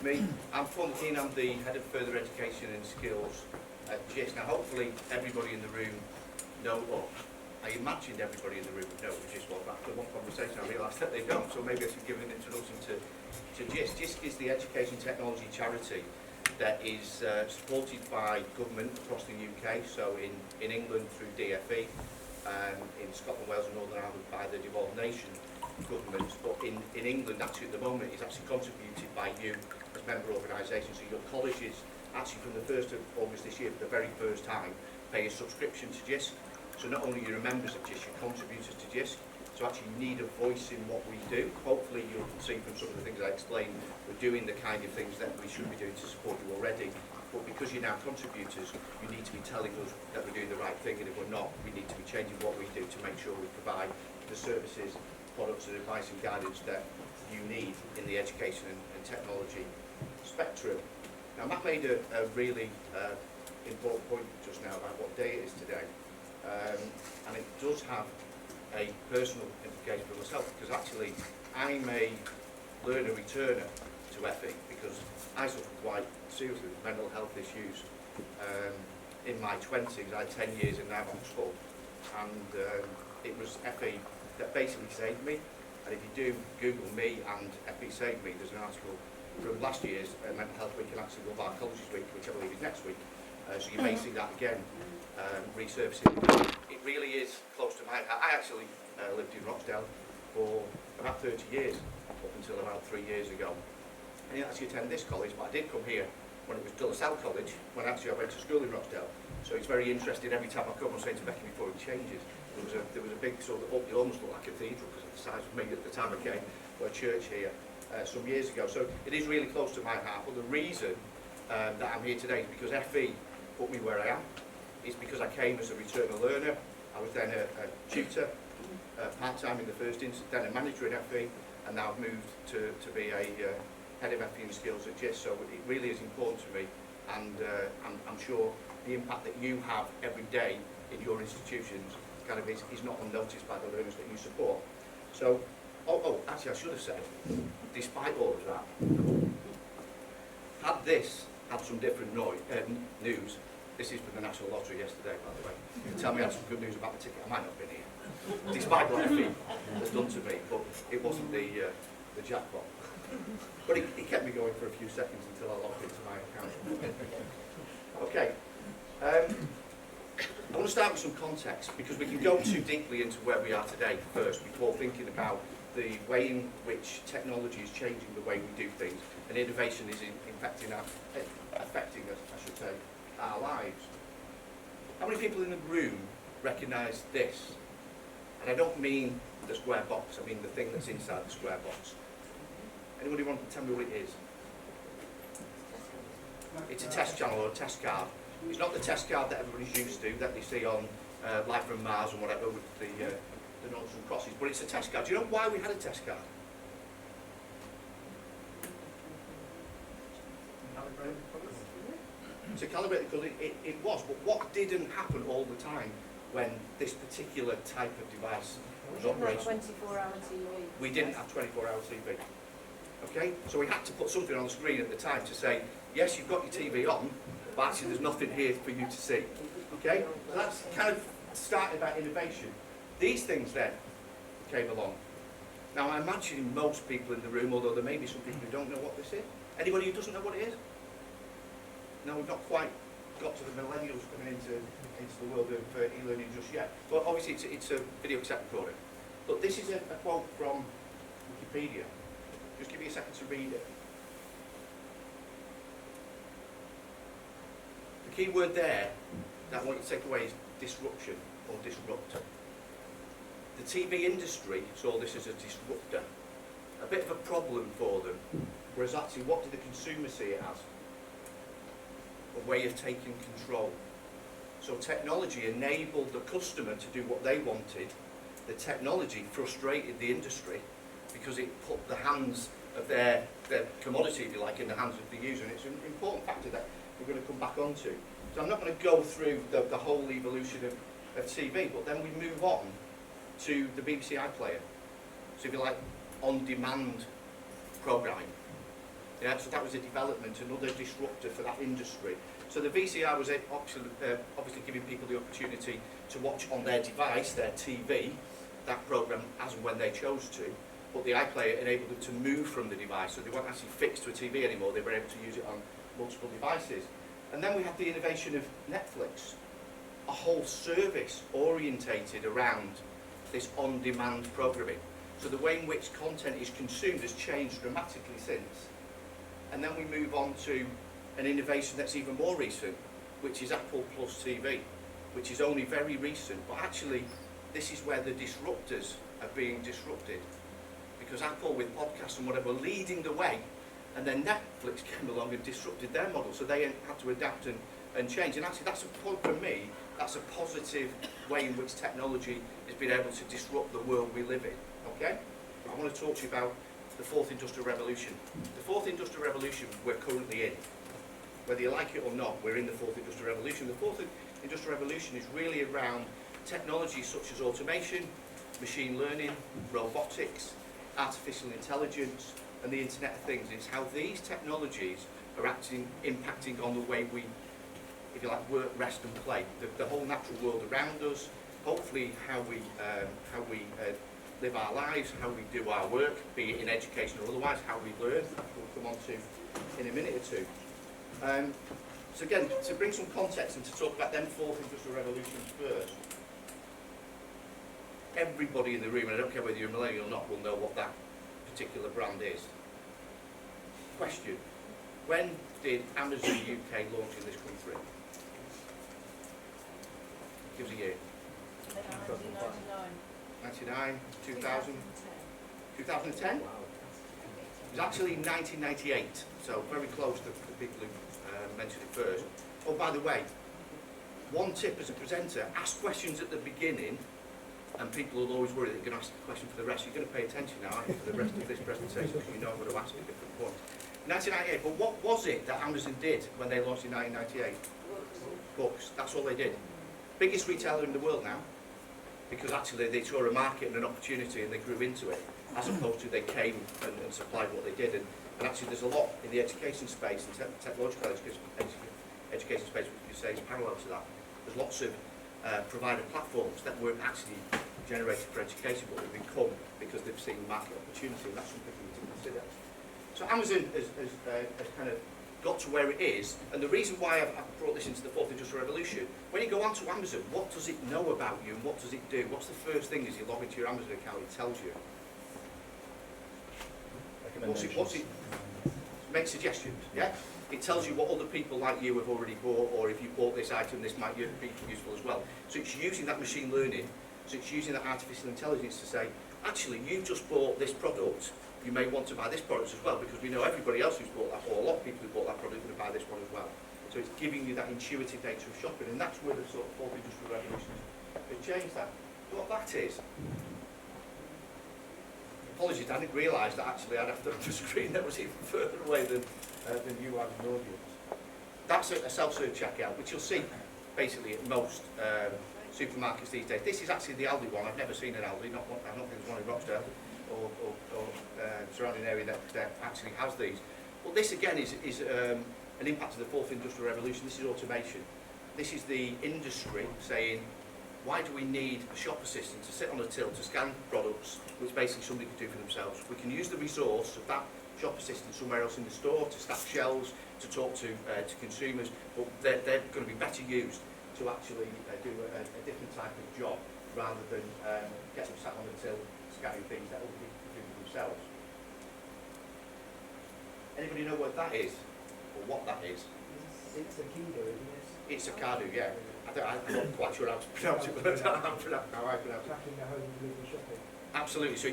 me. I'm Paul McKean, I'm the Head of Further Education and Skills at Jisc. Now hopefully everybody in the room or I imagined everybody in the room would know Jisc well, but after one conversation I realised that they don't, so maybe I should give an introduction to Jisc. Jisc is the education technology charity that is supported by government across the UK, so in England through DFE, in Scotland, Wales and Northern Ireland by the devolved nation governments, but in England actually at the moment is actually contributed by you as member organisations. So your colleges actually from the 1st of August this year for the very first time pay a subscription to Jisc. So not only you're members of Jisc, you're contributors to Jisc. So actually you need a voice in what we do. Hopefully you'll see from some of the things I explained, we're doing the kind of things that we should be doing to support you already. But because you're now contributors, you need to be telling us that we're doing the right thing, and if we're not, we need to be changing what we do to make sure we provide the services, products and advice and guidance that you need in the education and technology spectrum. Now Matt made a really important point just now about what day it is today, and it does have a personal implication for myself, because actually I'm a learner returner to FE because I suffered quite seriously with mental health issues in my 20s. I had 10 years in Oxford, and it was FE that basically saved me. And if you do Google me and FE Saved Me, there's an article from last year's Mental Health Week and actually Bar Colleges Week, which I believe is next week. So you may see that again resurfacing. It really is close to my heart. I actually lived in Rochdale for about 30 years, up until about 3 years ago. I didn't actually attend this college, but I did come here when it was De La Salle College, when actually I went to school in Rochdale. So it's very interesting every time I come. I'm saying to Becky before it changes, there was a big sort of, it almost looked like a cathedral because of the size of me at the time I came, or a church here some years ago. So it is really close to my heart. But the reason that I'm here today is because FE put me where I am. It's because I came as a returner learner. I was then a tutor, part-time in the first instance, then a manager in FE, and now I've moved to be a Head of FE and Skills at Jisc. So it really is important to me, and I'm sure the impact that you have every day in your institutions kind of is not unnoticed by the learners that you support. So, actually I should have said, despite all of that, had this had some different news, this is from the National Lottery yesterday, by the way. You can tell me I had some good news about the ticket, I might not have been here. Despite what FE has done to me, but it wasn't the jackpot. But it kept me going for a few seconds until I logged into my account. Okay. I want to start with some context, because we can go too deeply into where we are today first before thinking about the way in which technology is changing the way we do things, and innovation is affecting us, I should say, our lives. How many people in the room recognise this? And I don't mean the square box, I mean the thing that's inside the square box. Anybody want to tell me what it is? It's a test channel or a test card. It's not the test card that everybody's used to, that they see on Life from Mars and whatever with the noughts and crosses, but it's a test card. Do you know why we had a test card? To calibrate, because it was, but what didn't happen all the time when this particular type of device was operating? 24-hour TV. We didn't have 24-hour TV. Okay, so we had to put something on the screen at the time to say, yes, you've got your TV on, but actually there's nothing here for you to see. Okay, so that's kind of started about innovation. These things then came along. Now I'm imagining most people in the room, although there may be some people who don't know what this is. Anybody who doesn't know what it is? No, we've not quite got to the millennials coming into the world of e-learning just yet. But obviously it's a video cassette recorder. But this is a quote from Wikipedia. Just give me a second to read it. The key word there that I want you to take away is disruption or disruptor. The TV industry saw this as a disruptor, a bit of a problem for them, whereas actually what did the consumer see it as? A way of taking control. So technology enabled the customer to do what they wanted. The technology frustrated the industry because it put the hands of their commodity, if you like, in the hands of the user, and it's an important factor that we're going to come back onto. So I'm not going to go through the whole evolution of TV, but then we move on to the BBC iPlayer. So if you like, on-demand programming. Yeah, so that was a development, another disruptor for that industry. So the VCR was obviously giving people the opportunity to watch on their device, their TV, that program as and when they chose to. But the iPlayer enabled them to move from the device, so they weren't actually fixed to a TV anymore. They were able to use it on multiple devices. And then we had the innovation of Netflix, a whole service orientated around this on-demand programming. So the way in which content is consumed has changed dramatically since. And then we move on to an innovation that's even more recent, which is Apple Plus TV, which is only very recent. But actually, this is where the disruptors are being disrupted. Because Apple, with podcasts and whatever, were leading the way. And then Netflix came along and disrupted their model. So they had to adapt and change. And actually, that's a point for me. That's a positive way in which technology has been able to disrupt the world we live in. Okay? I want to talk to you about the fourth industrial revolution. The fourth industrial revolution we're currently in. Whether you like it or not, we're in the fourth industrial revolution. The fourth industrial revolution is really around technologies such as automation, machine learning, robotics, artificial intelligence, and the Internet of Things. It's how these technologies are actually impacting on the way we, if you like, work, rest and play. The whole natural world around us, hopefully how we live our lives, how we do our work, be it in education or otherwise, how we learn, we'll come on to in a minute or two. So again, to bring some context and to talk about them fourth industrial revolutions first, everybody in the room, and I don't care whether you're a millennial or not, will know what that particular brand is. Question: when did Amazon UK launch in this country? Give us a year. 99, 2000, 2010? It was actually 1998, so very close to the people who mentioned it first. Oh, by the way, one tip as a presenter, ask questions at the beginning, and people will always worry that you're going to ask a question for the rest. You're going to pay attention now, aren't you, for the rest of this presentation, because you know I'm going to ask a different one. 1998, but what was it that Amazon did when they launched in 1998? Books. That's all they did. Biggest retailer in the world now, because actually they saw a market and an opportunity and they grew into it, as opposed to they came and supplied what they did. And actually there's a lot in the education space and technological education space, which you say is parallel to that. There's lots of provider platforms that weren't actually generated for education, but they've become because they've seen market opportunity, and that's something we need to consider. So Amazon has kind of got to where it is, and the reason why I've brought this into the fourth industrial revolution, when you go onto Amazon, what does it know about you and what does it do? What's the first thing as you log into your Amazon account it tells you? What's it make suggestions, yeah? It tells you what other people like you have already bought, or if you bought this item, this might be useful as well. So it's using that machine learning, so it's using that artificial intelligence to say, actually, you've just bought this product, you may want to buy this product as well, because we know everybody else who's bought that, or a lot of people who bought that product are going to buy this one as well. So it's giving you that intuitive data of shopping, and that's where the sort of fourth industrial revolution has changed that. What that is, apologies, I didn't realise that actually I'd have to have a screen that was even further away than you as an audience. That's a self-serve checkout, which you'll see basically at most supermarkets these days. This is actually the Aldi one. I've never seen an Aldi, I don't think there's one in Rochdale or surrounding area that actually has these. But this again is an impact of the fourth industrial revolution. This is automation. This is the industry saying, why do we need a shop assistant to sit on a till to scan products, which basically somebody could do for themselves? We can use the resource of that shop assistant somewhere else in the store to stack shelves, to talk to consumers, but they're going to be better used to actually do a different type of job rather than get them sat on the till scanning things that other people can do for themselves. Anybody know what that is, or what that is? It's a Kido, isn't it? It's a Cardo, yeah. I'm not quite sure how to pronounce it, but I don't know how I pronounce it. Tracking the home delivery shopping. Absolutely. So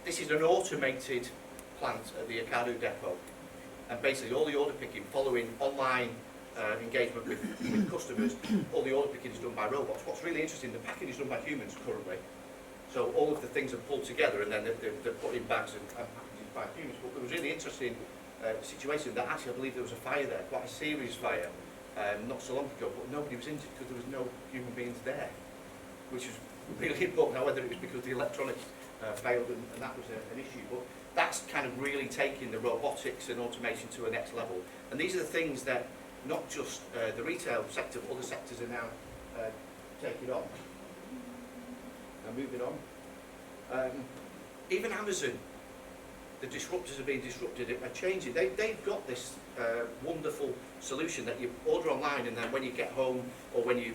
this is an automated plant at the Ocado depot, and basically all the order picking, following online engagement with customers, all the order picking is done by robots. What's really interesting, the packing is done by humans currently. So all of the things are pulled together and then they're put in bags and packaged by humans. But there was a really interesting situation that actually I believe there was a fire there, quite a serious fire, not so long ago, but nobody was injured because there was no human beings there, which was really important. Now, whether it was because the electronics failed and that was an issue, but that's kind of really taking the robotics and automation to a next level. And these are the things that not just the retail sector, but other sectors are now taking on. Now moving on. Even Amazon, the disruptors are being disrupted, are changing. They've got this wonderful solution that you order online, and then when you get home, or when you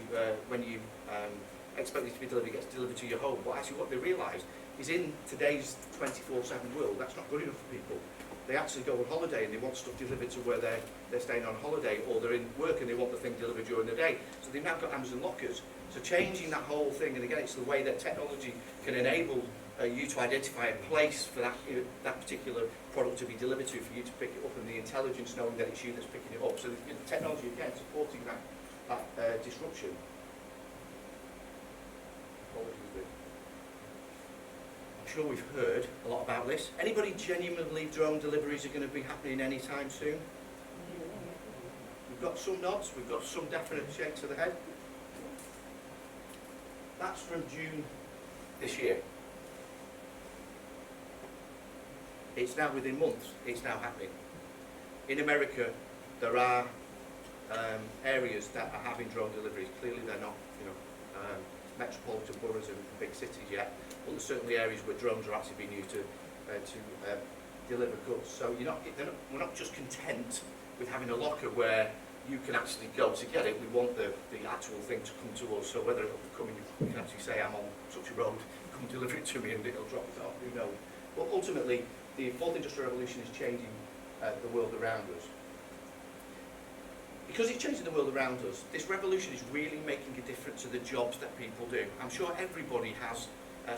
expect it to be delivered, it gets delivered to your home. But actually what they realise is in today's 24/7 world, that's not good enough for people. They actually go on holiday and they want stuff delivered to where they're staying on holiday, or they're in work and they want the thing delivered during the day. So they've now got Amazon lockers. So changing that whole thing, and again it's the way that technology can enable you to identify a place for that particular product to be delivered to, for you to pick it up, and the intelligence knowing that it's you that's picking it up. So the technology again supporting that disruption. I'm sure we've heard a lot about this. Anybody genuinely believe drone deliveries are going to be happening anytime soon? We've got some nods, we've got some definite shakes of the head. That's from June this year. It's now within months, it's now happening. In America, there are areas that are having drone deliveries. Clearly they're not, metropolitan boroughs and big cities yet, but there's certainly areas where drones are actually being used to deliver goods. So we're not just content with having a locker where you can actually go to get it. We want the actual thing to come to us. So whether it'll come and you can actually say, I'm on such a road, come deliver it to me, and it'll drop it off, who knows. But ultimately, the fourth industrial revolution is changing the world around us. Because it's changing the world around us, this revolution is really making a difference to the jobs that people do. I'm sure everybody has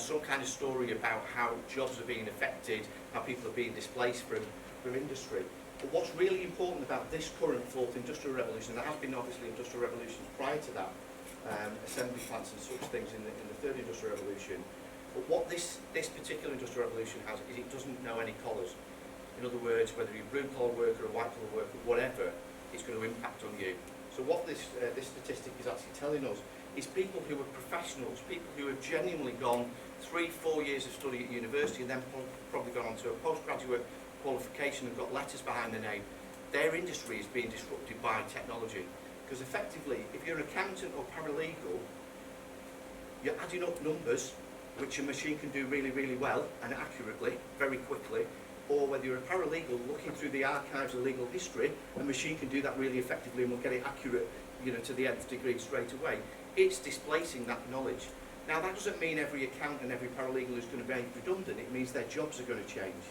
some kind of story about how jobs are being affected, how people are being displaced from industry. But what's really important about this current fourth industrial revolution, there has been obviously industrial revolutions prior to that, assembly plants and such things in the third industrial revolution. But what this particular industrial revolution has is it doesn't know any collars. In other words, whether you're a blue-collar worker or a white-collar worker, whatever, it's going to impact on you. So what this statistic is actually telling us is people who are professionals, people who have genuinely gone 3-4 years of study at university and then probably gone on to a postgraduate qualification and got letters behind their name, their industry is being disrupted by technology. Because effectively, if you're an accountant or paralegal, you're adding up numbers which a machine can do really, really well and accurately, very quickly, or whether you're a paralegal looking through the archives of legal history, a machine can do that really effectively and will get it accurate, to the nth degree straight away. It's displacing that knowledge. Now that doesn't mean every accountant and every paralegal is going to be redundant. It means their jobs are going to change.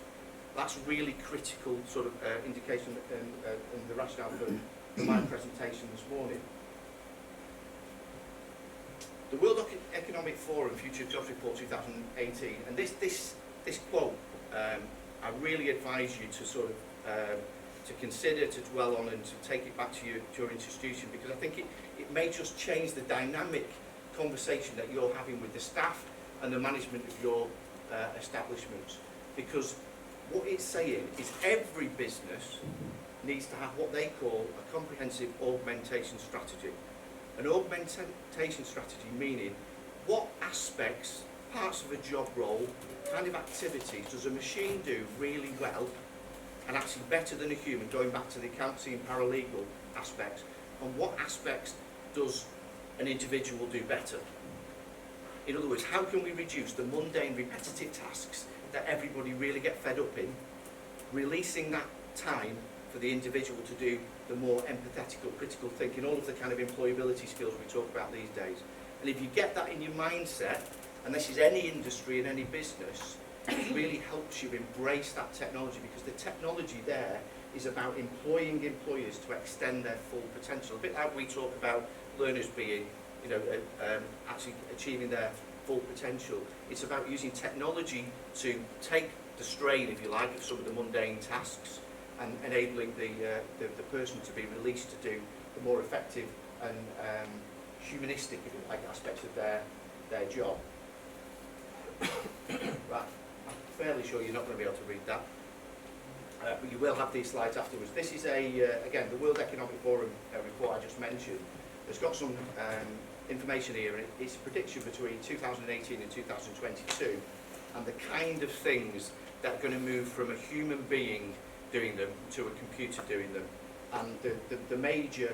That's really critical sort of indication and the rationale for my presentation this morning. The World Economic Forum Future Jobs Report 2018, and this quote, I really advise you to sort of to consider, to dwell on, and to take it back to your institution, because I think it may just change the dynamic conversation that you're having with the staff and the management of your establishments. Because what it's saying is every business needs to have what they call a comprehensive augmentation strategy. An augmentation strategy meaning what aspects, parts of a job role, kind of activities does a machine do really well and actually better than a human, going back to the accountancy and paralegal aspects, and what aspects does an individual do better. In other words, how can we reduce the mundane, repetitive tasks that everybody really get fed up in, releasing that time for the individual to do the more empathetical, critical thinking, all of the kind of employability skills we talk about these days. And if you get that in your mindset, and this is any industry and any business, it really helps you embrace that technology, because the technology there is about employing employers to extend their full potential. A bit like we talk about learners being, actually achieving their full potential. It's about using technology to take the strain, if you like, of some of the mundane tasks and enabling the person to be released to do the more effective and humanistic, if you like, aspects of their job. Right, I'm fairly sure you're not going to be able to read that, but you will have these slides afterwards. This is again, the World Economic Forum report I just mentioned. It's got some information here, and it's a prediction between 2018 and 2022, and the kind of things that are going to move from a human being doing them to a computer doing them. And the major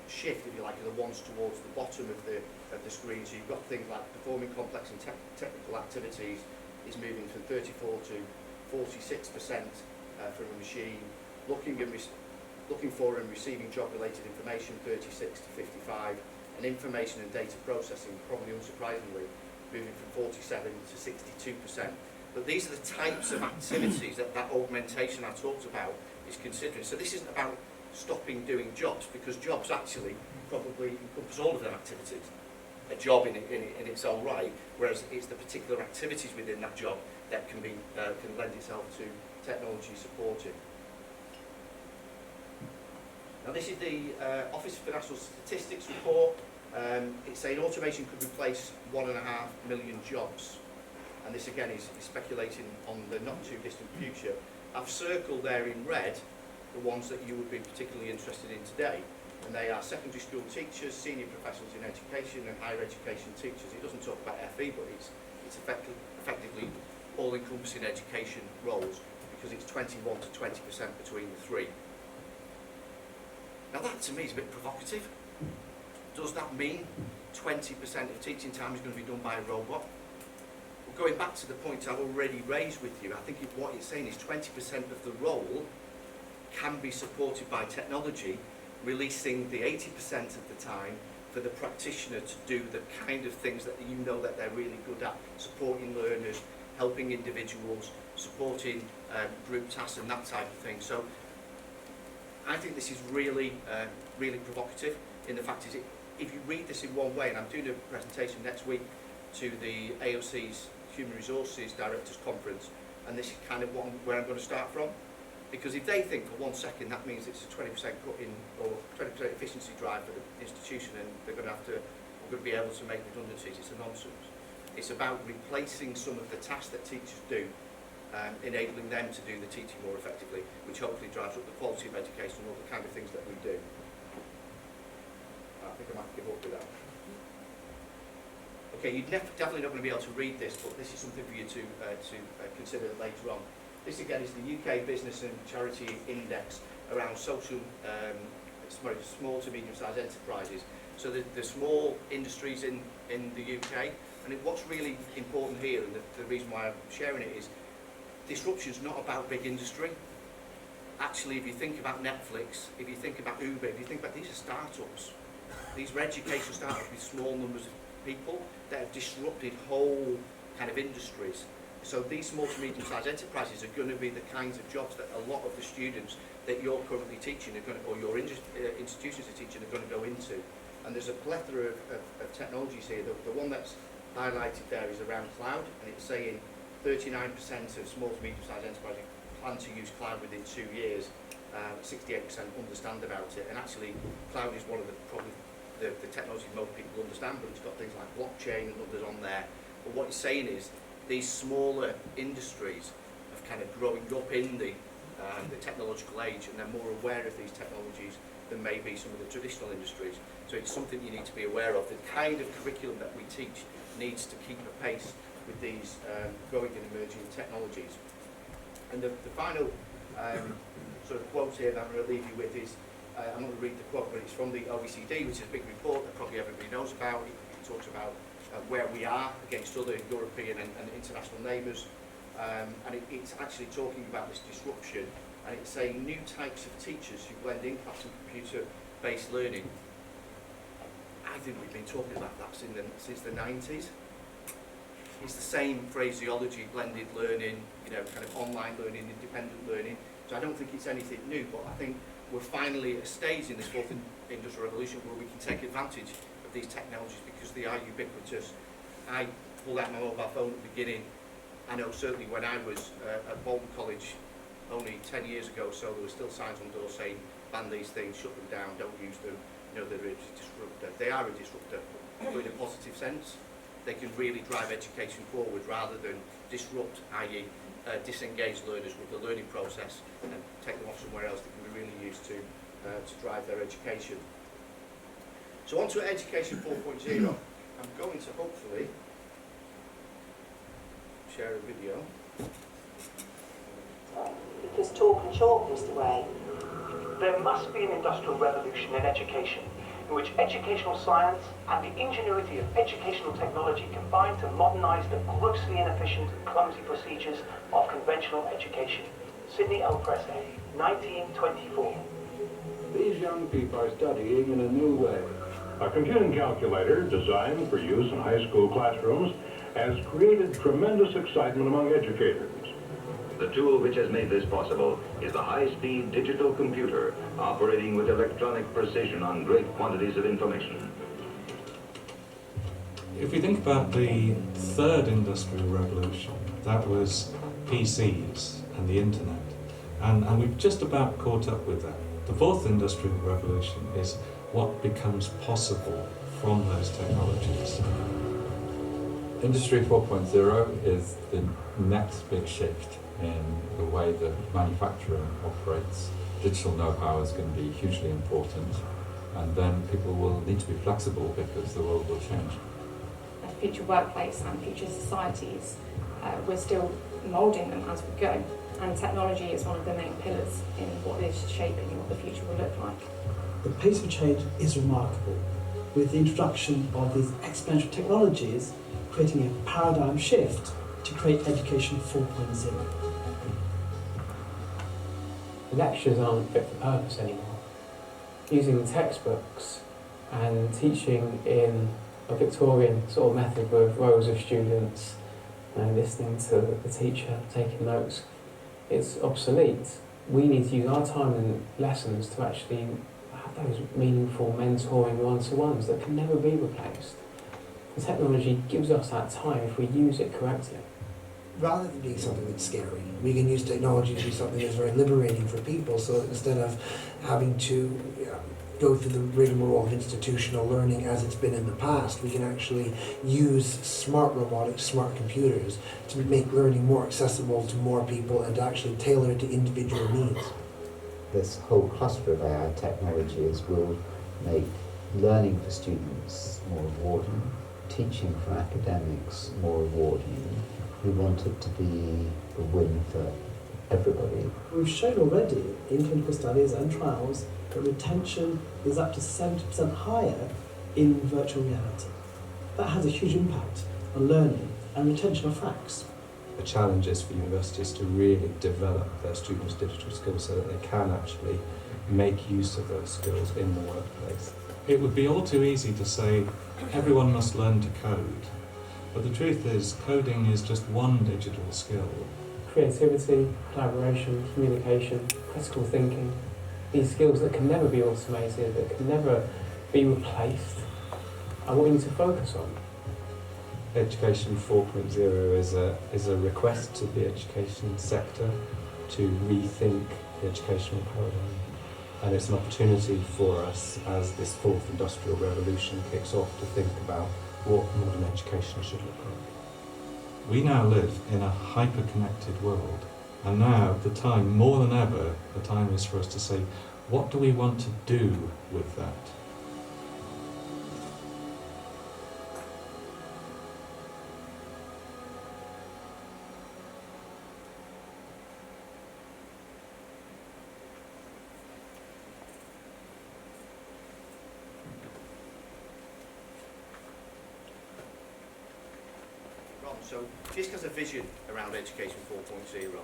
shift, if you like, are the ones towards the bottom of the screen. So you've got things like performing complex and technical activities is moving from 34 to 46% from a machine. Looking for and receiving job-related information, 36 to 55, and information and data processing, probably unsurprisingly, moving from 47 to 62%. But these are the types of activities that augmentation I talked about is considering. So this isn't about stopping doing jobs, because jobs actually probably encompass all of them activities. A job in its own right, whereas it's the particular activities within that job that can lend itself to technology supporting. Now this is the Office for National Statistics report. It's saying automation could replace 1.5 million jobs. And this again is speculating on the not too distant future. I've circled there in red the ones that you would be particularly interested in today. And they are secondary school teachers, senior professionals in education and higher education teachers. It doesn't talk about FE, but it's effectively all-encompassing education roles, because it's 21 to 20% between the three. Now that to me is a bit provocative. Does that mean 20% of teaching time is going to be done by a robot? Well, going back to the point I've already raised with you, I think what it's saying is 20% of the role can be supported by technology, releasing the 80% of the time for the practitioner to do the kind of things that you know that they're really good at, supporting learners, helping individuals, supporting group tasks and that type of thing. So I think this is really, really provocative. In the fact is, if you read this in one way, and I'm doing a presentation next week to the AOC's Human Resources Directors Conference, and this is kind of where I'm going to start from. Because if they think for 1 second that means it's a 20% cut in or 20% efficiency drive for the institution, and we're going to be able to make redundancies, it's a nonsense. It's about replacing some of the tasks that teachers do, enabling them to do the teaching more effectively, which hopefully drives up the quality of education and all the kind of things that we do. I think I might give up with that. Okay, you're definitely not going to be able to read this, but this is something for you to consider later on. This again is the UK Business and Charity Index around social, small to medium-sized enterprises. So the small industries in the UK, and what's really important here, and the reason why I'm sharing it, is disruption's not about big industry. Actually, if you think about Netflix, if you think about Uber, if you think about these are startups. These are education startups with small numbers of people that have disrupted whole kind of industries. So these small to medium-sized enterprises are going to be the kinds of jobs that a lot of the students that you're currently teaching are going to, or your institutions are teaching, are going to go into. And there's a plethora of technologies here. The one that's highlighted there is around cloud, and it's saying 39% of small to medium-sized enterprises plan to use cloud within 2 years. 68% understand about it, and actually cloud is one of probably the technology most people understand, but it's got things like blockchain and others on there. But what it's saying is these smaller industries have kind of growing up in the technological age, and they're more aware of these technologies than maybe some of the traditional industries. So it's something you need to be aware of. The kind of curriculum that we teach needs to keep pace with these growing and emerging technologies. And the final sort of quote here that I'm going to leave you with is, I'm going to read the quote, but it's from the OECD, which is a big report that probably everybody knows about. It talks about where we are against other European and international neighbours, and it's actually talking about this disruption, and it's saying new types of teachers who blend in-class and computer-based learning. I think we've been talking about that since the 90s. It's the same phraseology, blended learning, kind of online learning, independent learning. So I don't think it's anything new, but I think we're finally at a stage in this fourth industrial revolution where we can take advantage of these technologies because they are ubiquitous. I pulled out my mobile phone at the beginning. I know certainly when I was at Bolton College only 10 years ago, so there were still signs on doors saying, ban these things, shut them down, don't use them. They're a disruptor. They are a disruptor, but in a positive sense. They can really drive education forward rather than disrupt, i.e. Disengage learners with the learning process and take them off somewhere else that can be really used to drive their education. So on to Education 4.0. I'm going to hopefully share a video. because talk and chalk is the way. There must be an industrial revolution in education, in which educational science and the ingenuity of educational technology combine to modernise the grossly inefficient and clumsy procedures of conventional education. Sydney L. Press A, 1924. These young people are studying in a new way. A computing calculator designed for use in high school classrooms has created tremendous excitement among educators. The tool which has made this possible is the high-speed digital computer operating with electronic precision on great quantities of information. If we think about the third industrial revolution, that was PCs and the internet, and we've just about caught up with that. The fourth industrial revolution is what becomes possible from those technologies. Industry 4.0 is the next big shift in the way that manufacturing operates. Digital know-how is going to be hugely important, and then people will need to be flexible because the world will change. A future workplace and future societies, we're still moulding them as we go, and technology is one of the main pillars in what is shaping what the future will look like. The pace of change is remarkable, with the introduction of these exponential technologies creating a paradigm shift to create Education 4.0. Lectures aren't fit for purpose anymore. Using textbooks and teaching in a Victorian sort of method with rows of students and listening to the teacher taking notes, it's obsolete. We need to use our time in lessons to actually have those meaningful mentoring one-to-ones that can never be replaced. The technology gives us that time if we use it correctly. Rather than being something that's scary, we can use technology to be something that's very liberating for people, so that instead of having to go through the rigmarole of institutional learning as it's been in the past, we can actually use smart robotics, smart computers to make learning more accessible to more people and to actually tailor it to individual needs. This whole cluster of AI technologies will make learning for students more rewarding, teaching for academics more rewarding. We want it to be a win for everybody. We've shown already in clinical studies and trials that retention is up to 70% higher in virtual reality. That has a huge impact on learning and retention of facts. The challenge is for universities to really develop their students' digital skills so that they can actually make use of those skills in the workplace. It would be all too easy to say everyone must learn to code, but the truth is coding is just one digital skill. Creativity, collaboration, communication, critical thinking, these skills that can never be automated, that can never be replaced, are what we need to focus on. Education 4.0 is a request to the education sector to rethink the educational paradigm. And it's an opportunity for us as this fourth industrial revolution kicks off to think about what modern education should look like. We now live in a hyper-connected world, and now the time, more than ever, the time is for us to say, what do we want to do with that? So Jisc has a vision around Education 4.0,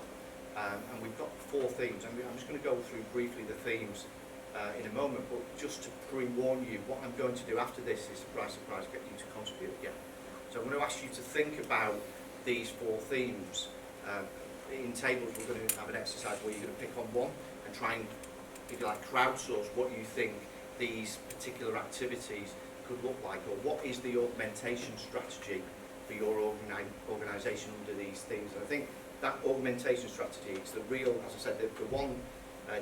and we've got 4 themes. I'm just going to go through briefly the themes in a moment, but just to pre-warn you, what I'm going to do after this is, surprise, surprise, get you to contribute again. So I'm going to ask you to think about these 4 themes. In tables we're going to have an exercise where you're going to pick on one and try and, if you like, crowdsource what you think these particular activities could look like, or what is the augmentation strategy for your organisation under these things. And I think that augmentation strategy is the real, as I said, the one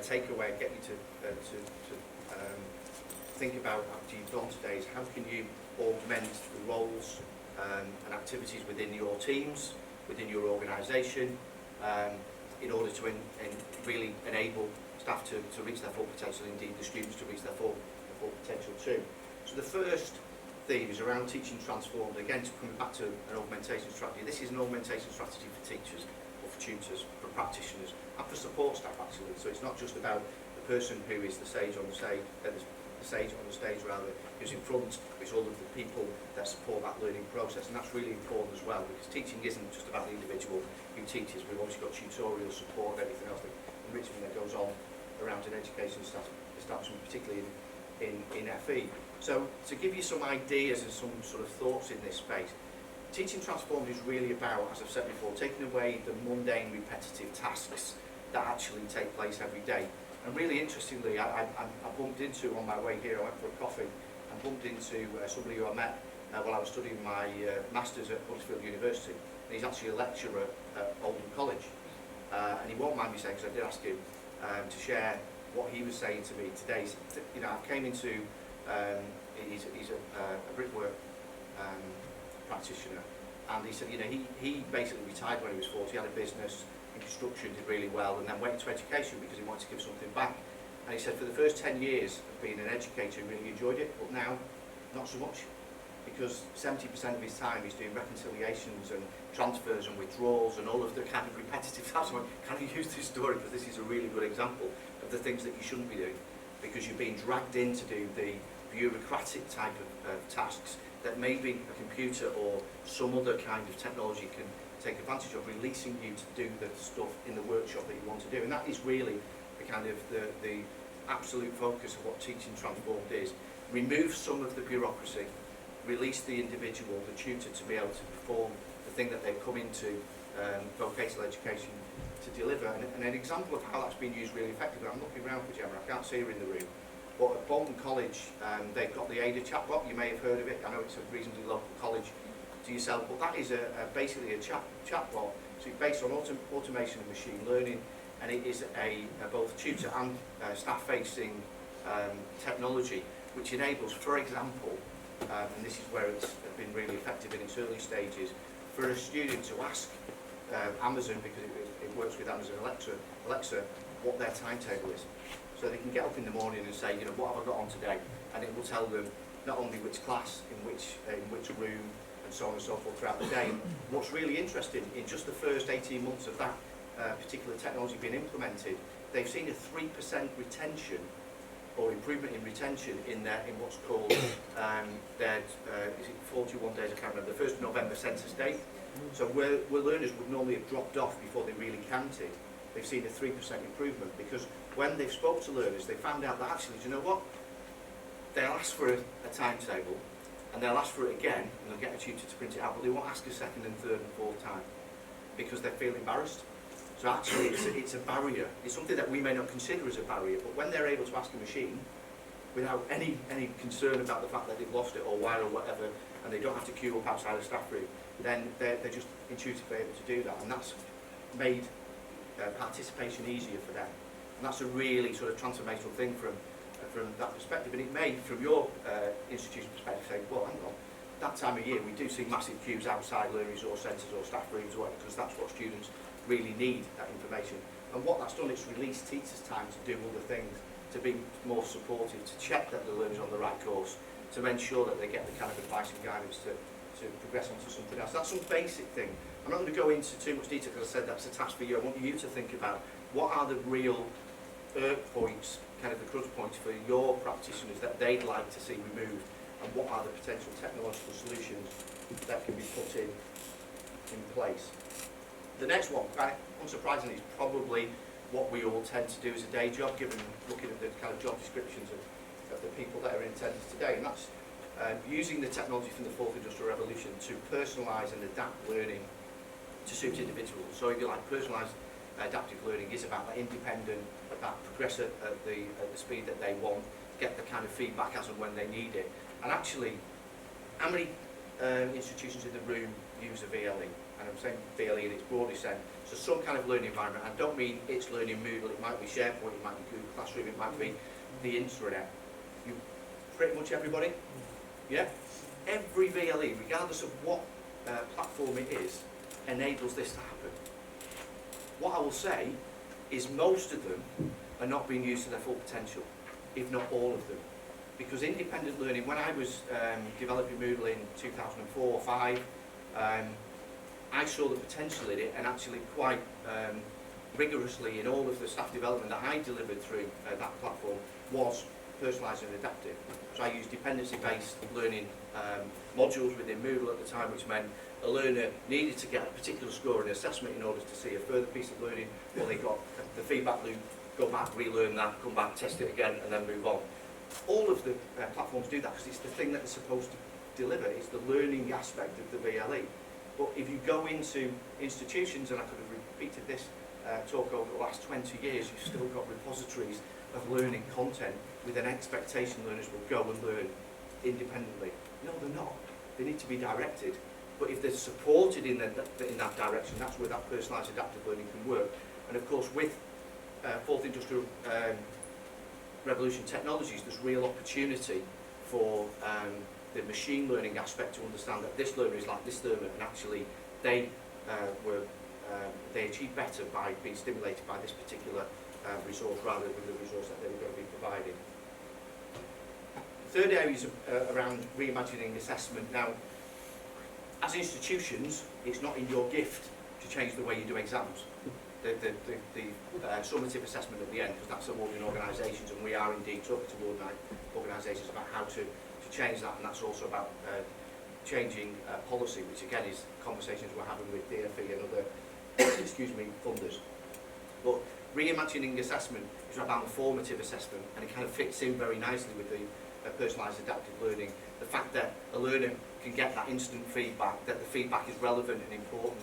takeaway I get you to think about after you've gone today is how can you augment the roles and activities within your teams, within your organisation, in order to really enable staff to reach their full potential, indeed the students to reach their full potential too. So the first theme is around teaching transformed. Again, to come back to an augmentation strategy. This is an augmentation strategy for teachers, or for tutors, for practitioners, and for support staff actually. So it's not just about the person who is the sage on the stage, the sage on the stage rather, who's in front, it's all of the people that support that learning process, and that's really important as well, because teaching isn't just about the individual who teaches. We've obviously got tutorial support and everything else, the enrichment that goes on around an education establishment, particularly in FE. So to give you some ideas and some sort of thoughts in this space, Teaching Transformed is really about, as I've said before, taking away the mundane, repetitive tasks that actually take place every day. And really interestingly, I bumped into, on my way here, I went for a coffee, and bumped into somebody who I met while I was studying my Masters at Huddersfield University. And he's actually a lecturer at Oldham College. And he won't mind me saying, because I did ask him to share what he was saying to me today. You know, I came into, he's a brickwork practitioner, and he said, you know, he basically retired when he was 40, he had a business in construction, did really well, and then went into education because he wanted to give something back. And he said for the first 10 years of being an educator, he really enjoyed it, but now, not so much, because 70% of his time he's doing reconciliations and transfers and withdrawals and all of the kind of repetitive tasks. Can I use this story, because this is a really good example of the things that you shouldn't be doing, because you're being dragged in to do the bureaucratic type of tasks that maybe a computer or some other kind of technology can take advantage of, releasing you to do the stuff in the workshop that you want to do. And that is really the kind of the absolute focus of what Teaching Transformed is. Remove some of the bureaucracy, release the individual, the tutor, to be able to perform the thing that they've come into vocational education to deliver. And an example of how that's been used really effectively, I'm looking around for Gemma, I can't see her in the room, but at Bolton College, they've got the Ada chatbot. You may have heard of it. I know it's a reasonably local college to yourself, but that is basically a chatbot. So it's based on automation and machine learning, and it is a both tutor and staff-facing technology, which enables, for example, and this is where it's been really effective in its early stages, for a student to ask Amazon, because it works with Amazon Alexa, what their timetable is. So they can get up in the morning and say, you know, what have I got on today? And it will tell them not only which class, in which room, and so on and so forth throughout the day. What's really interesting, in just the first 18 months of that particular technology being implemented, they've seen a 3% retention, or improvement in retention in what's called their, is it 41 days, I can't remember, the 1st of November census date. So where learners would normally have dropped off before they really counted, they've seen a 3% improvement, because when they've spoke to learners, they found out that actually, do you know what? They'll ask for a timetable, and they'll ask for it again, and they'll get a tutor to print it out, but they won't ask a second and third and fourth time, because they feel embarrassed. So actually, it's a barrier. It's something that we may not consider as a barrier, but when they're able to ask a machine, without any concern about the fact that they've lost it or why or whatever, and they don't have to queue up outside the staff room, then they're just intuitively able to do that, and that's made participation easier for them. And that's a really sort of transformational thing from that perspective. And it may, from your institution perspective, say, well, hang on, that time of year we do see massive queues outside learning resource centres or staff rooms or whatever, because that's what students really need, that information. And what that's done, it's released teachers' time to do other things, to be more supportive, to check that the learner's on the right course, to ensure that they get the kind of advice and guidance to progress onto something else. That's some basic thing. I'm not going to go into too much detail, because I said that's a task for you. I want you to think about what are the real points, kind of the crunch points for your practitioners that they'd like to see removed, and what are the potential technological solutions that can be put in place. The next one, unsurprisingly, is probably what we all tend to do as a day job, given looking at the kind of job descriptions of the people that are in attendance today, and that's using the technology from the 4th Industrial Revolution to personalise and adapt learning to suit individuals. So if you like, personalised adaptive learning is about that independent, that progress at the speed that they want, get the kind of feedback as and when they need it. And actually, how many institutions in the room use a VLE? And I'm saying VLE in its broadest sense. So some kind of learning environment. I don't mean it's learning Moodle, it might be SharePoint, it might be Google Classroom, it might be the intranet. You, pretty much everybody? Yeah? Every VLE, regardless of what platform it is, enables this to happen. What I will say is most of them are not being used to their full potential, if not all of them. Because independent learning, when I was developing Moodle in 2004 or 5, I saw the potential in it, and actually quite rigorously in all of the staff development that I delivered through that platform was personalised and adaptive. So I used dependency-based learning modules within Moodle at the time, which meant a learner needed to get a particular score in an assessment in order to see a further piece of learning, or they got the feedback loop, go back, relearn that, come back, test it again, and then move on. All of the platforms do that because it's the thing that they're supposed to deliver. It's the learning aspect of the VLE. But if you go into institutions, and I could have repeated this talk over the last 20 years, you've still got repositories of learning content with an expectation learners will go and learn independently. No, they're not. They need to be directed. But if they're supported in that direction, that's where that personalised adaptive learning can work. And of course, with fourth industrial revolution technologies, there's real opportunity for the machine learning aspect to understand that this learner is like this learner, and actually they achieve better by being stimulated by this particular resource rather than the resource that they were going to be provided. The third area is around reimagining assessment. Now, as institutions, it's not in your gift to change the way you do exams. The summative assessment at the end, because that's awarding organisations, and we are indeed talking to organisations about how to change that, and that's also about changing policy, which again is conversations we're having with DFE and other funders. But reimagining assessment is about formative assessment, and it kind of fits in very nicely with the personalised adaptive learning. The fact that a learner can get that instant feedback, that the feedback is relevant and important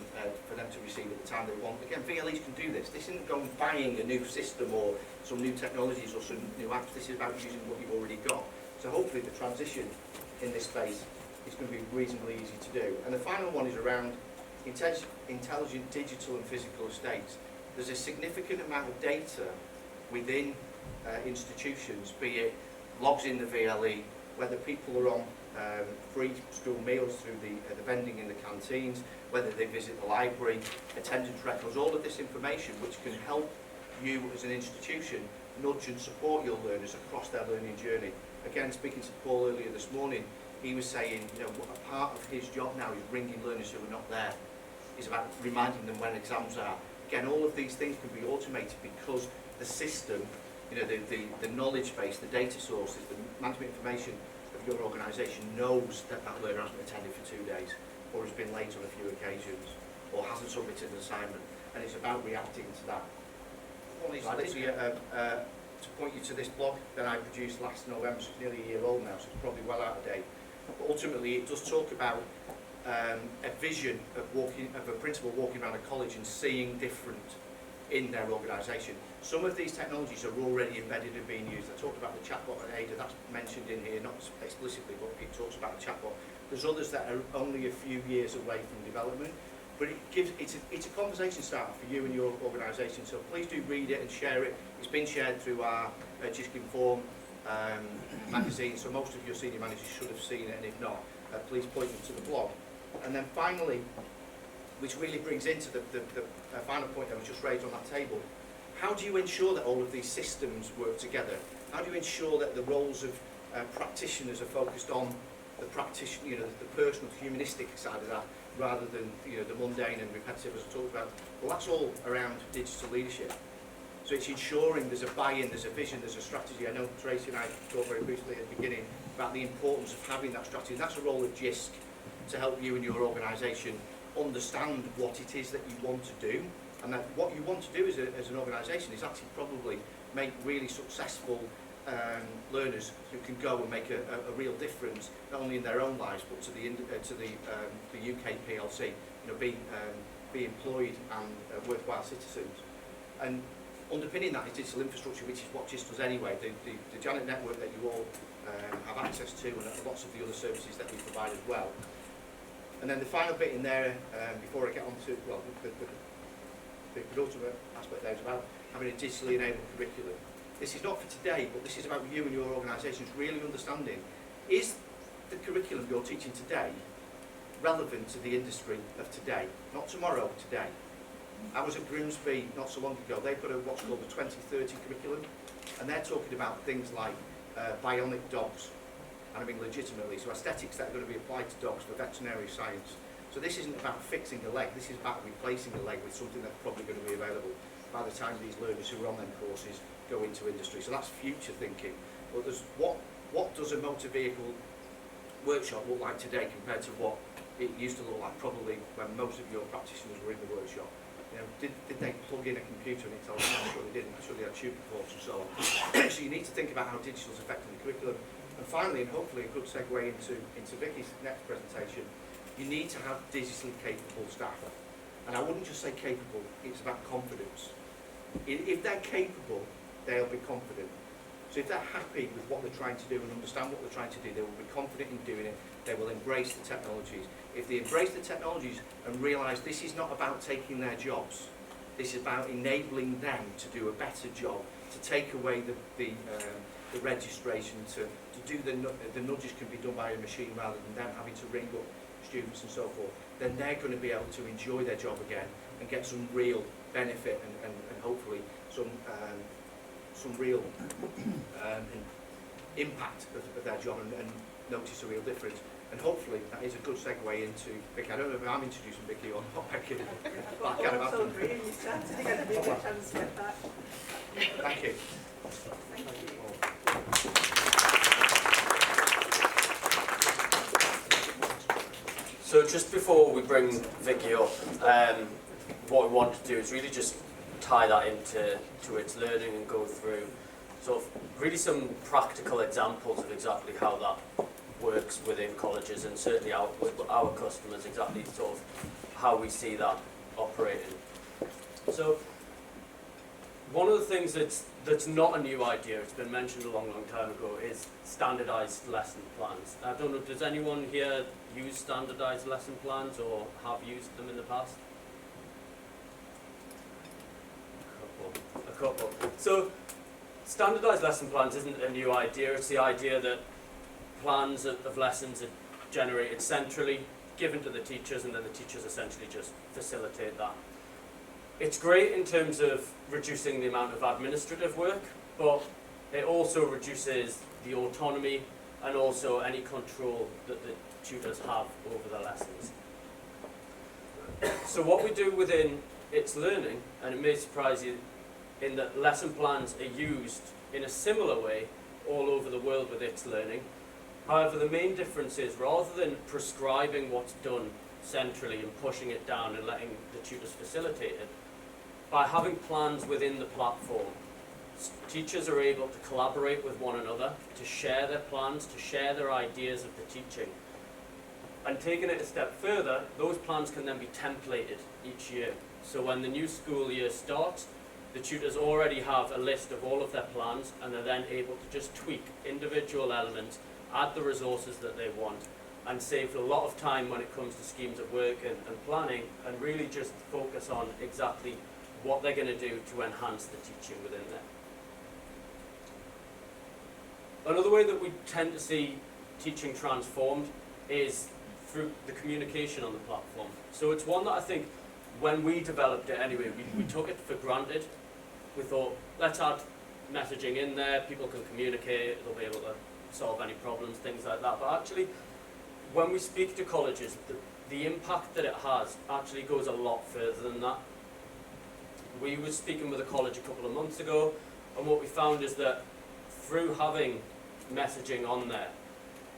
for them to receive at the time they want. Again, VLEs can do this. This isn't going buying a new system or some new technologies or some new apps. This is about using what you've already got. So hopefully the transition in this space is going to be reasonably easy to do. And the final one is around intelligent digital and physical estates. There's a significant amount of data within institutions, be it logs in the VLE, whether people are on free school meals through the vending in the canteens, whether they visit the library, attendance records, all of this information which can help you as an institution nudge and support your learners across their learning journey. Again, speaking to Paul earlier this morning, he was saying, you know, a part of his job now is bringing learners who are not there. It's about reminding them when exams are. Again, all of these things can be automated because the system, you know, the knowledge base, the data sources, the management information of your organisation knows that that learner hasn't attended for 2 days, or has been late on a few occasions, or hasn't submitted an assignment, and it's about reacting to that. One is literally to point you to this blog that I produced last November, so it's nearly a year old now, so it's probably well out of date. But ultimately, it does talk about a vision of a principal walking around a college and seeing different in their organisation. Some of these technologies are already embedded and being used. I talked about the chatbot at Ada, that's mentioned in here, not explicitly, but it talks about the chatbot. There's others that are only a few years away from development, but it's a conversation starter for you and your organisation, so please do read it and share it. It's been shared through our Jisc Inform magazine, so most of your senior managers should have seen it, and if not, please point them to the blog. And then finally, which really brings into the final point that was just raised on that table, how do you ensure that all of these systems work together? How do you ensure that the roles of practitioners are focused on the practitioner, you know, the personal, humanistic side of that, rather than, you know, the mundane and repetitive as I talked about? Well, that's all around digital leadership. So it's ensuring there's a buy-in, there's a vision, there's a strategy. I know Tracy and I talked very briefly at the beginning about the importance of having that strategy, and that's a role of Jisc to help you and your organisation understand what it is that you want to do, and that what you want to do as an organisation is actually probably make really successful learners who can go and make a real difference, not only in their own lives but to the UK PLC. You know, be employed and worthwhile citizens. And underpinning that is digital infrastructure, which is what Jisc does anyway. The Janet network that you all have access to, and lots of the other services that we provide as well. And then the final bit in there, before I get on to, well, the penultimate aspect there is about having a digitally enabled curriculum. This is not for today, but this is about you and your organisations really understanding, is the curriculum you're teaching today relevant to the industry of today? Not tomorrow, today. I was at Grimsby not so long ago. They've got what's called the 2030 curriculum, and they're talking about things like bionic dogs, and I mean legitimately, so aesthetics that are going to be applied to dogs for veterinary science, So this isn't about fixing a leg, this is about replacing a leg with something that's probably going to be available by the time these learners who are on them courses go into industry. So that's future thinking. But there's what does a motor vehicle workshop look like today compared to what it used to look like probably when most of your practitioners were in the workshop? You know, did they plug in a computer and it told them? I'm sure they didn't. I'm sure they had tube reports and so on. So you need to think about how digital is affecting the curriculum. And finally, and hopefully a good segue into Vicky's next presentation, you need to have digitally capable staff. And I wouldn't just say capable, it's about confidence. If they're capable, they'll be confident. So if they're happy with what they're trying to do and understand what they're trying to do, they will be confident in doing it. They will embrace the technologies. If they embrace the technologies and realise this is not about taking their jobs, this is about enabling them to do a better job, to take away the registration, to do the nudges can be done by a machine rather than them having to ring up students and so forth, then they're going to be able to enjoy their job again and get some real benefit and hopefully some real impact of their job and notice a real difference. And hopefully that is a good segue into Vicky. I don't know if I'm introducing Vicky or not, Becky. But I kind of have to. Thank you. So just before we bring Vicky up, what we want to do is really just tie that into its learning and go through sort of really some practical examples of exactly how that works within colleges and certainly with our customers, exactly sort of how we see that operating. So one of the things that's not a new idea, it's been mentioned a long time ago, is standardised lesson plans. I don't know, does anyone here use standardised lesson plans or have used them in the past? A couple. So standardised lesson plans isn't a new idea, it's the idea that plans of lessons are generated centrally, given to the teachers, and then the teachers essentially just facilitate that. It's great in terms of reducing the amount of administrative work, but it also reduces the autonomy and also any control that the tutors have over the lessons. So what we do within its learning, and it may surprise you, in that lesson plans are used in a similar way all over the world with its learning. However, the main difference is rather than prescribing what's done centrally and pushing it down and letting the tutors facilitate it, by having plans within the platform, teachers are able to collaborate with one another, to share their plans, to share their ideas of the teaching. And taking it a step further, those plans can then be templated each year. So when the new school year starts, the tutors already have a list of all of their plans and they're then able to just tweak individual elements, add the resources that they want, and save a lot of time when it comes to schemes of work and planning, and really just focus on exactly what they're going to do to enhance the teaching within there. Another way that we tend to see teaching transformed is through the communication on the platform. So it's one that I think when we developed it anyway, we took it for granted. We thought, let's add messaging in there, people can communicate, they'll be able to solve any problems, things like that. But actually, when we speak to colleges, the impact that it has actually goes a lot further than that. We were speaking with a college a couple of months ago, and what we found is that through having messaging on there,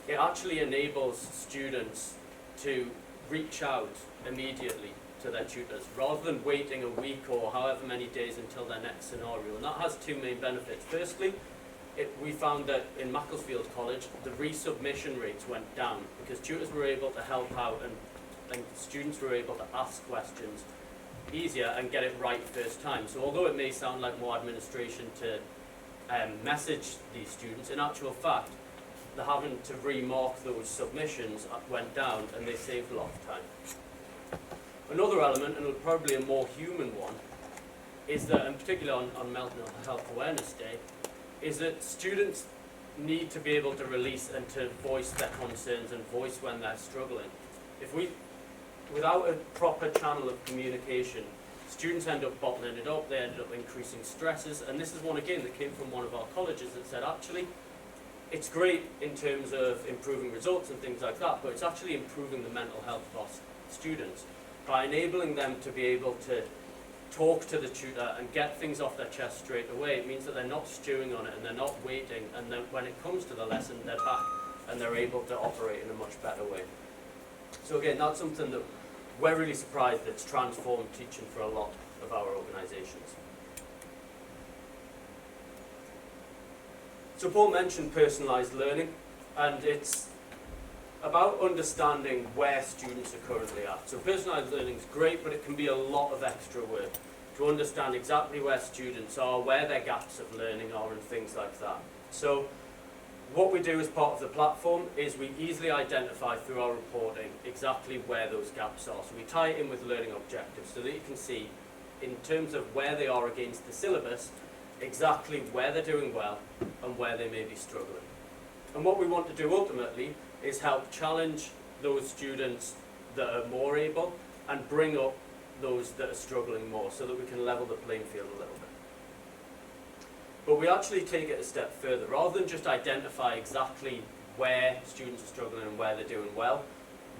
it actually enables students to reach out immediately to their tutors, rather than waiting a week or however many days until their next scenario. And that has two main benefits. Firstly, we found that in Macclesfield College, the resubmission rates went down because tutors were able to help out and students were able to ask questions easier and get it right first time. So although it may sound like more administration to message these students, in actual fact, the having to remark those submissions went down and they saved a lot of time. Another element, and probably a more human one, is that, and particularly on Mental Health Awareness Day, is that students need to be able to release and to voice their concerns and voice when they're struggling. Without a proper channel of communication, students end up bottling it up, they end up increasing stresses, and this is one again that came from one of our colleges that said actually, it's great in terms of improving results and things like that, but it's actually improving the mental health of our students by enabling them to be able to talk to the tutor and get things off their chest straight away. It means that they're not stewing on it and they're not waiting, and then when it comes to the lesson, they're back and they're able to operate in a much better way. So again, that's something that we're really surprised that's transformed teaching for a lot of our organisations. So Paul mentioned personalised learning, and it's about understanding where students are currently at. So personalised learning is great, but it can be a lot of extra work to understand exactly where students are, where their gaps of learning are, and things like that. So what we do as part of the platform is we easily identify through our reporting exactly where those gaps are. So we tie it in with learning objectives so that you can see, in terms of where they are against the syllabus, exactly where they're doing well and where they may be struggling. And what we want to do ultimately is help challenge those students that are more able and bring up those that are struggling more, so that we can level the playing field a little bit. But we actually take it a step further. Rather than just identify exactly where students are struggling and where they're doing well,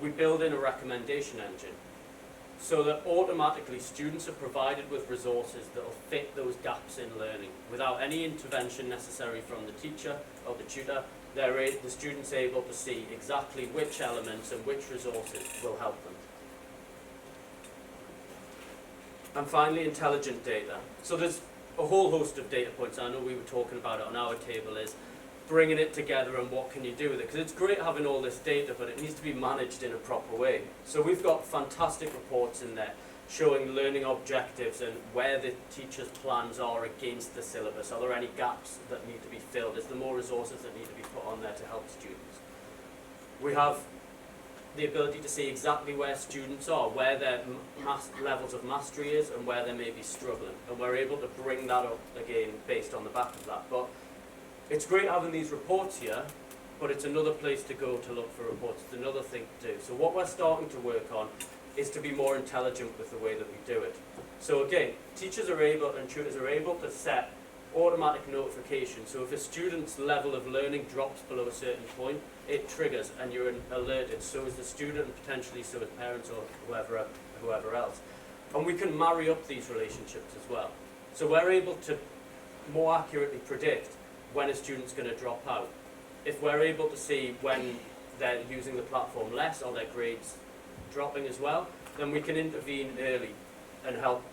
we build in a recommendation engine so that automatically students are provided with resources that will fit those gaps in learning without any intervention necessary from the teacher or the tutor. The student's able to see exactly which elements and which resources will help them. And finally, intelligent data. So there's a whole host of data points. I know we were talking about it on our table, is bringing it together and what can you do with it. Because it's great having all this data, but it needs to be managed in a proper way. So we've got fantastic reports in there showing learning objectives and where the teacher's plans are against the syllabus. Are there any gaps that need to be filled? Is there more resources that need to be put on there to help students? We have the ability to see exactly where students are, where their levels of mastery is and where they may be struggling. And we're able to bring that up again based on the back of that. But it's great having these reports here, but it's another place to go to look for reports. It's another thing to do. So what we're starting to work on is to be more intelligent with the way that we do it. So again, teachers are able and tutors are able to set automatic notifications. So if a student's level of learning drops below a certain point, it triggers and you're alerted. So is the student and potentially so is parents or whoever else. And we can marry up these relationships as well. So we're able to more accurately predict when a student's going to drop out. If we're able to see when they're using the platform less or their grades dropping as well, then we can intervene early and help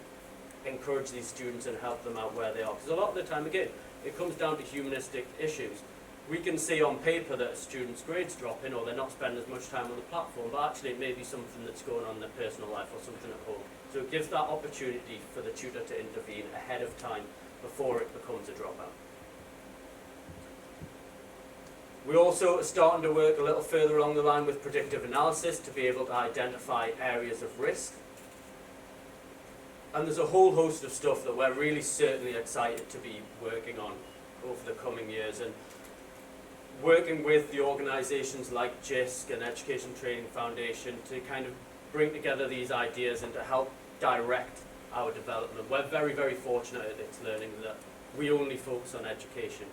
encourage these students and help them out where they are. Because a lot of the time, again, it comes down to humanistic issues. We can see on paper that a student's grades dropping or they're not spending as much time on the platform, but actually it may be something that's going on in their personal life or something at home. So it gives that opportunity for the tutor to intervene ahead of time before it becomes a dropout. We also are starting to work a little further along the line with predictive analysis to be able to identify areas of risk. And there's a whole host of stuff that we're really certainly excited to be working on over the coming years, and working with the organisations like Jisc and Education Training Foundation to kind of bring together these ideas and to help direct our development. We're very, very fortunate at It's Learning that we only focus on education.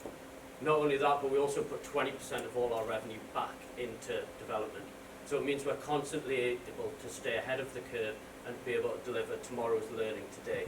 Not only that, but we also put 20% of all our revenue back into development. So it means we're constantly able to stay ahead of the curve and be able to deliver tomorrow's learning today.